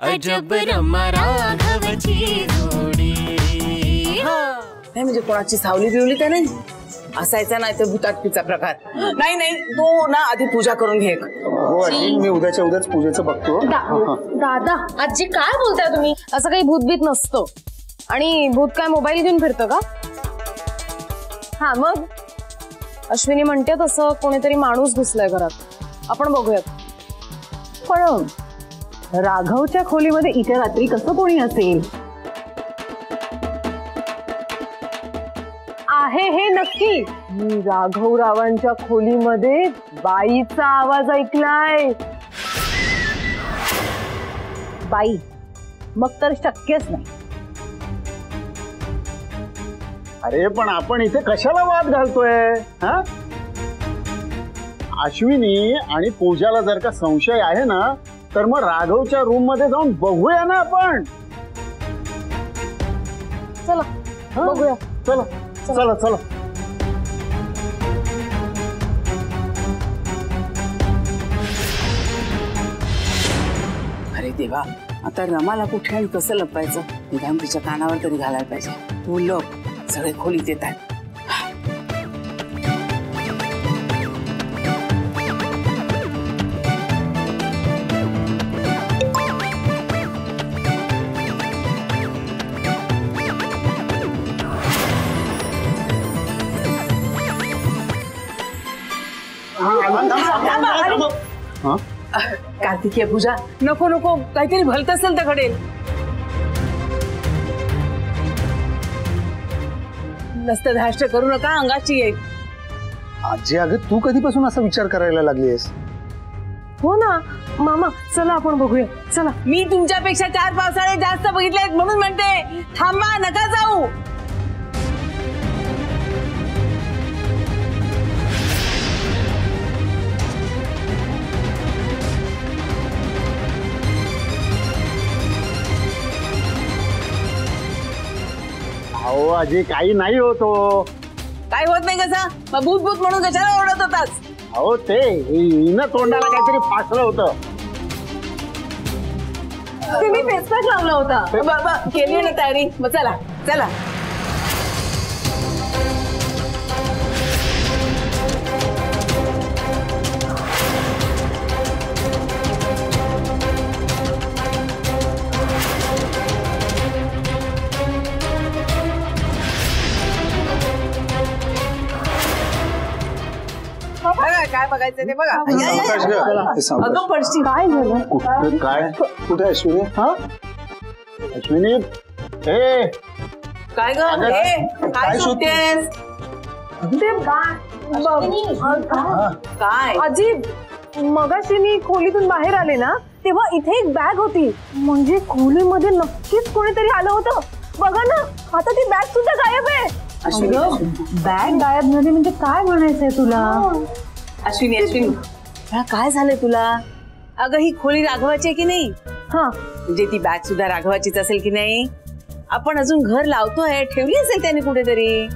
अजब रमा राघवची जोडी। नाही म्हणजे कोणाची सावली बिवली तर नाही असायचा, नाही तर भूताटकीचा प्रकार नाही। नाही तो ना आधी पूजा करून घे। हो आजी, मी उद्याच्या उद्याच पूजेचं बघतो। दादा आजी काय बोलताय तुम्ही? असं काही भूतभीत नसतं। आणि भूत काय मोबाईल घेऊन फिरतं का? हा मग अश्विनी म्हणते तसं कोणीतरी माणूस घुसलाय घरात, आपण बघूयात। पण राघवच्या खोलीमध्ये इथे रात्री कसं कोणी असेल? आहे हे नक्की, मी राघवरावांच्या खोलीमध्ये बाईचा आवाज ऐकलाय। बाई मग तर शक्यच नाही। अरे पण आपण इथे कशाला वाद घालतोय? हा अश्विनी आणि पूजाला जर का संशय आहे ना, तर मग राघवच्या रूम मध्ये जाऊन बघूया ना आपण। चला बघूया। चला चला चला। अरे देवा, आता रमाला कुठे आणि कसं लपायचं? निदान तिच्या कानावर तरी घालायला पाहिजे। तू लप, सगळे खोलीत येत आहेत। कार्तिकीय पूजा नको नको, काहीतरी भलत असेल तर घडेल। नसतं धाष्ट करू नका, अंगाची येईल। आजी अगं तू कधीपासून असा विचार करायला लागलीस? हो ना मामा, चला आपण बघूया। चला। मी तुमच्यापेक्षा 4 पावसाळे जास्त बघितलेत म्हणून म्हणते, थांबा नका जाऊ। अहो आजी काही नाही होतो। काय होत नाही कसं? मग भूत भूत म्हणून कशाला ओरडत होतास? अहो ते हिनं तोंडाला काहीतरी फासलं होतं। मी फेसपॅक लावला होता। बाबा केली ना तयारी, मग चला चला। काय बघायचं ते बघा। अगं पडशी काय झालं? काय कुठे अश्विनी? हा अश्विनी, हे काय ग? काय शोधतेस? काय आजी, मगाशी मी खोलीतून बाहेर आले ना, तेव्हा इथे एक बॅग होती। म्हणजे खोलीमध्ये नक्कीच कोणीतरी आलं होतं। बघा ना, आता ती बॅग सुद्धा गायब आहे। बॅग गायब झाली म्हणजे काय म्हणायचंय तुला? अश्विनी अश्विनी, काय झालंय तुला? अगं ही खोली राघवाची आहे की नाही? हा म्हणजे ती बॅग सुद्धा राघवाचीच असेल की नाही? आपण अजून घर लावतोय, ठेवली असेल त्याने कुठेतरी।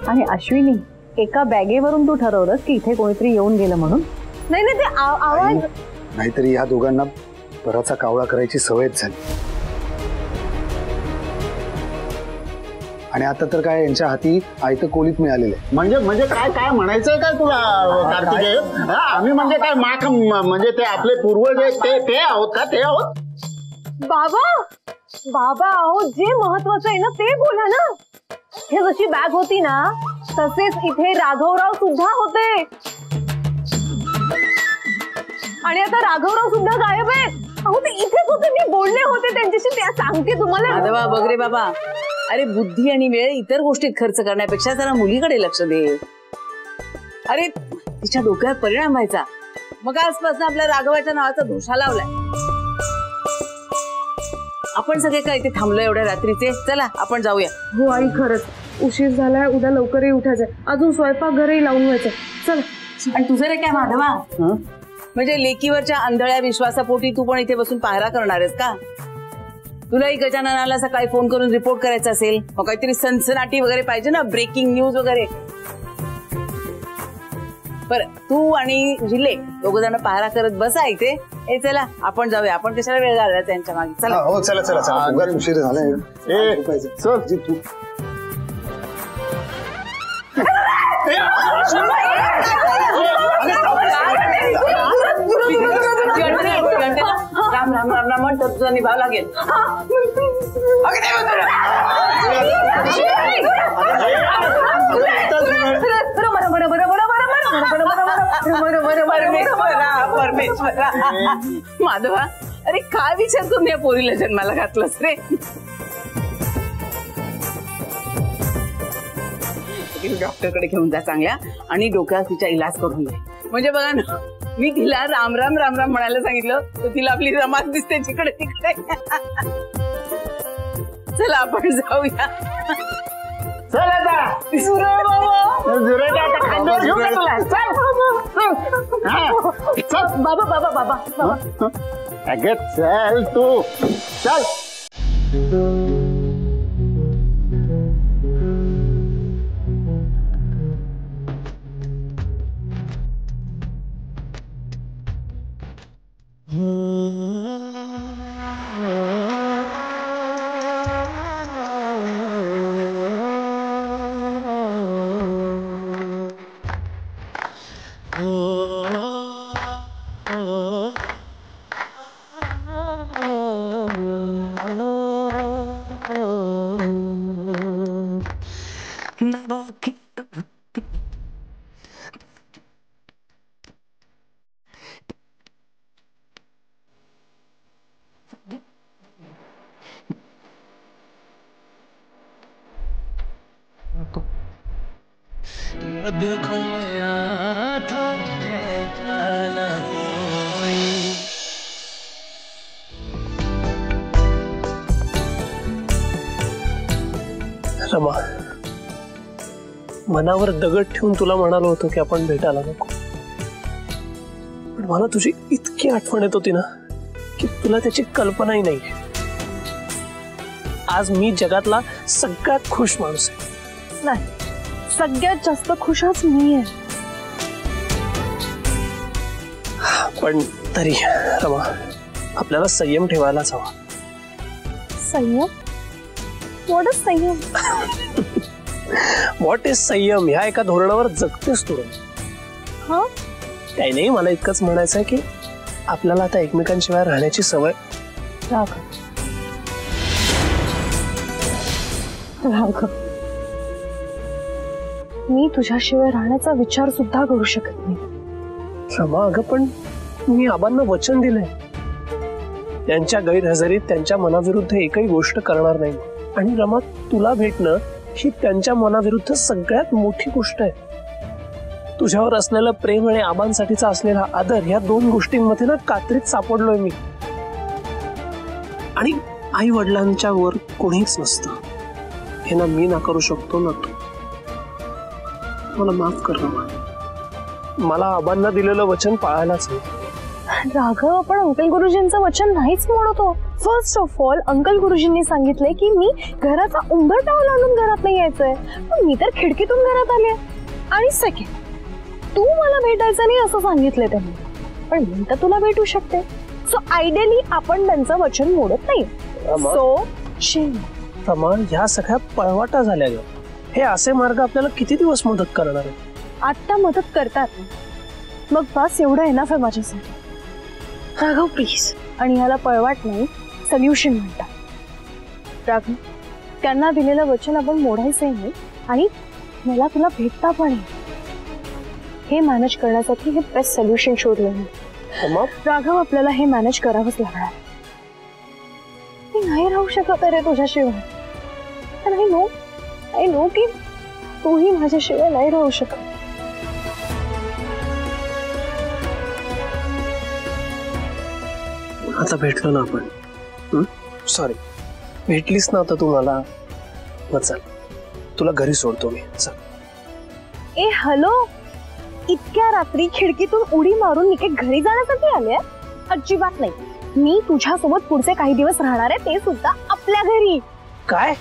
आणि अश्विनी, एका बॅगेवरून तू ठरवलंस की इथे कोणीतरी येऊन गेलं म्हणून? नाही नाही, ते आवाज नाहीतरी या दोघांना पराचा कावळा करायची सवयच झाली। आणि आता तर काय यांच्या हाती आयतं कोलीत मिळालेलं आहे। म्हणजे काय काय म्हणायचंय काय तुला कार्तिकेय? आम्ही म्हणजे काय माख म्हणजे ते आपले पूर्वज ते आहोत का? ते आहोत? बाबा बाबा, अहो जे महत्वाचं आहे ना ते बोला ना। हे जशी बॅग होती ना, तसेच इथे राघवराव सुद्धा होते। आणि आता राघवराव सुद्धा गायब आहेत। अहो ते इथेच होते, मी बोलले होते त्यांच्याशी, ते सांगते तुम्हाला। माधवा बघ रे बाबा, अरे बुद्धी आणि वेळ इतर गोष्टीत खर्च करण्यापेक्षा जरा मुलीकडे लक्ष दे। अरे तिच्या डोक्यावर परिणाम व्हायचा, मग आजपासून आपल्या राघवाच्या नावाचा धोशा लावलाय। आपण सगळे काय इथे थांबलो एवढ्या रात्रीचे? चला आपण जाऊया। हो आई, खरंच उशीर झालाय, उद्या लवकरही उठायचंय, अजून स्वयंपाक घरही लावून व्हायचं। चला। आणि तुझं रे काय माधवा? म्हणजे लेकीवरच्या आंधळ्या विश्वासापोटी तू पण इथे बसून पाहरा करणार आहेस का? तुलाही गजाननाला सकाळी फोन करून रिपोर्ट करायचा असेल, मग काहीतरी सनसनाटी वगैरे पाहिजे ना, ब्रेकिंग न्यूज वगैरे। बरं तू आणि झिले दोघ जण पहारा करत बसा इथे. ए चला आपण जाऊया, आपण कशाला वेळ घालवला त्यांच्या मागे. चला हो चला चला चला, उगाच उशीर झालाय. चल जी तू राम राम राम राम म्हणतो तुझा निभाव लागेल. परमेश्वरा माधवा, अरे काय विचार करून या पोरीला जन्माला घातलंस रे. डॉक्टरकडे घेऊन जा चांगल्या आणि डोक्यावर तिचा इलाज करून दे. म्हणजे बघा ना, मी तिला राम राम राम राम म्हणायला सांगितलं तर तिला आपली रमात दिसते तिकडे तिकडे. चला आपण जाऊया. बाबा बाबा बाबा बाबा अगं चल तू चल. रमा, मनावर दगड ठेवून तुला म्हणालो होतो की आपण भेटायला नको, पण मला तुझी इतकी आठवण येत होती ना की तुला त्याची कल्पनाही नाही. आज मी जगातला सगळ्यात खुश माणूस आहे. नाही, सगळ्यात जास्त खुशच मी आहे. पण तरी रमा, आपल्याला संयम ठेवायलाच हवा. संयम? व्हॉट इज संयम? व्हॉट इज संयम ह्या एका धोरणावर जगतेस तू. हा, काही नाही, मला इतकंच म्हणायचं आहे की आपल्याला आता एकमेकांशिवाय राहण्याची सवय. राघव, राघव, मी तुझ्याशिवाय राहण्याचा विचार सुद्धा करू शकत नाही. रमा, अगं पण मी आबांना वचन दिलंय, त्यांच्या गैरहजेरीत त्यांच्या मनाविरुद्ध एकही गोष्ट करणार नाही. आणि रमा, तुला भेटणं ही त्यांच्या मनाविरुद्ध सगळ्यात मोठी गोष्ट आहे. तुझ्यावर असलेलं प्रेम आणि आबांसाठीचा असलेला आदर या दोन गोष्टींमध्ये ना कात्रीत सापडलोय मी. आणि आई वडिलांच्या वर कोणीच नसतं हे ना मी नाकारू शकतो ना तू. मला माफ कर रमा, मला आबांना दिलेलं वचन पाळायलाच हवं. राघव, आपण अंकल गुरुजींचं वचन नाहीच मोडतो. फर्स्ट ऑफ ऑल, अंकल गुरुजींनी सांगितलंय की मी घराचा उंबरठा ओलांडून घरात नाही यायचंय, पण मी तर खिडकीतून घरात आले. आणि सेकंड, तू मला भेटायचं नाही असं सांगितलंय त्यांनी, पण मी तर तुला भेटू शकते. सो आयडियली आपण त्यांचं वचन मोडत नाही. सो रमा, ह्या सगळ्या पळवाटा झाल्या ग. हे असे मार्ग आपल्याला किती दिवस मदत करणार आहे? आता मदत करतात, मग बस एवढं एनफ आहे माझ्यासाठी. राघव प्लीज. आणि ह्याला पळवाट नाही, सोल्युशन म्हणतात. राघव, त्यांना दिलेलं वचन आपण मोडायचंही नाही आणि मला तुला भेटता पण हे मॅनेज करण्यासाठी हे बेस्ट सोल्युशन शोधलं मी. राघव, आपल्याला हे मॅनेज करावंच लागणार. मी नाही राहू शकत रे तुझ्याशिवाय. आय नो की तूही माझ्याशिवाय नाही राहू शकत. आता भेटलो ना आपण. सॉरी, भेटलीस ना आता तू मला. चल, तुला घरी सोडतो मी. चल. ए हॅलो, इतक्या रात्री खिडकीतून उडी मारून निके घरी जाण्यासाठी आले? अजिबात नाही. मी तुझ्यासोबत पुढचे काही दिवस राहणार आहे, ते सुद्धा आपल्या घरी. काय?